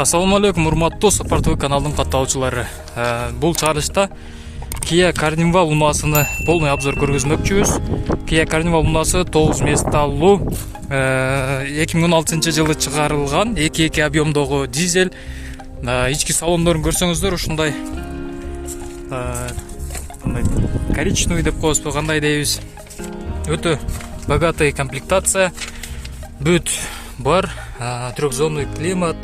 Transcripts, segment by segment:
Ассаламу алейкум, урматтуу Сапар каналдын каттаочулары. Бул чыгарылышта Kia Carnival унаасыны полный обзор көргөзмөкчүбүз. Kia Carnival унасы 9 месталуу 2016 жылы чыгарылган 2.2 объемдогу дизель. Ички салондорун көрсөңүздөр ушундай коричневый деп коебузбу, кандай дейбиз. Өтө богатый комплектация. Бүт бар, трехзонный климат.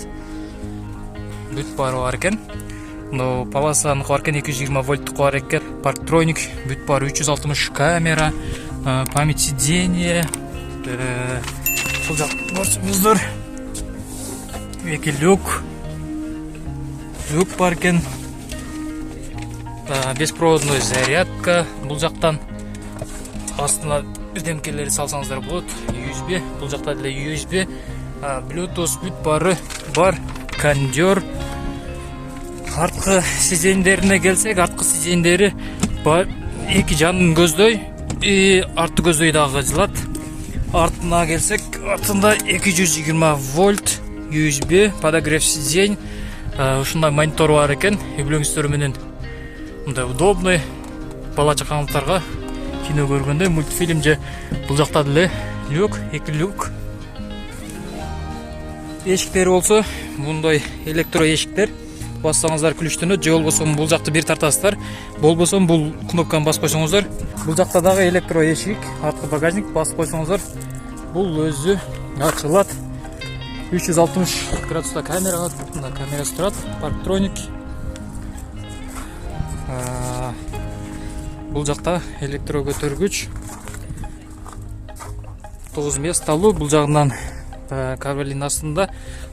Бүт бар экен. Но полосаны бар экен, 220 вольттук бар экен. Парктроник бүт бар, 360 камера, память сиденья. Бул жак көрсөңүздөр. Эки люк бар экен. Беспроводной зарядка бул жактан. Астына бирдемкелерди салсаңыздар болот. USB, бул жакта деле USB, Bluetooth бүт бары бар. Кондер. Арткы сиденьдерине келсек, арткы сиденьдери бар, эки жанын көздөй, арты көздөй дагы жылат. Артына келсек, артында 220 вольт USB, подогрев сидень. Ушундай монитор бар экен, үй-бүлөңүздөр менен мындай удобный. Бала чакаңыздарга кино көргөндө, мультфильм же бул жакта деле люк, эки люк. Эшиктери болсо, мындай электро эшиктер. Бассаңыздар күлүштөнөт, же болбосо бул жакты бир тартасыздар. Болбосо бул кнопканы басып койсоңуздар, бул жакта дагы электро эшик, арткы багажник басып койсоңуздар, бул өзү ачылат. 360 градуста камера, мына камерасы турат, парктроник. Бул жакта электро көтөргүч. 9 месталуу, бул жагынан кабелдин астында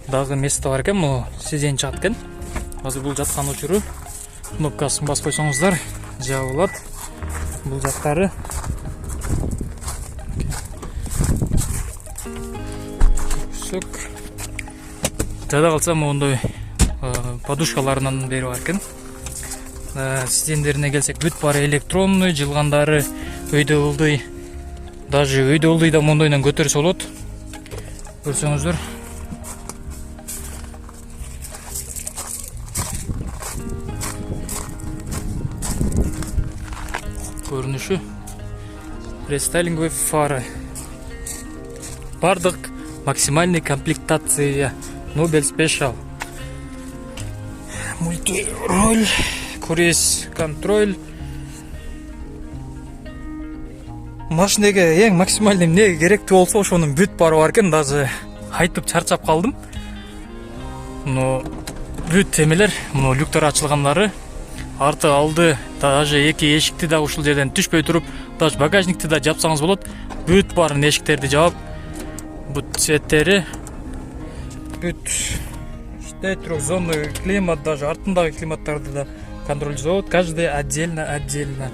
дагы место бар экен, могу сидень чыгат экен. Азыр бул жаткан учуру кнопкасын басып койсоңуздар, жабылат. Бул жактары жада калса моундай подушкаларынан бери бар экен. Сиденьдерине келсек, бүт бары электронный, жылгандары өйдө ылдый. Даже өйдө ылдый да мондойдон көтөрсө болот. Көрсөңүздөр. Көрүнүшү рестайлинговый фары. Бардык максимальный комплектация Nobel Special. Мультироль, круиз контроль. Машинеге эң максимальный эмне керектүү болсо ошонун бүт бары бар экен. Даже айтып чарчап калдым. Но бүт эмелер, мына люктар ачылгандары, арты алды, даже эки эшикти да ушул жерден түшпөй туруп, даже багажникти да жапсаңыз болот. Бүт барын эшиктерди жаап, бүт цветтери, бүт трехзонный климат, даже артындагы климаттарды да контроль жасап, каждый отдельно.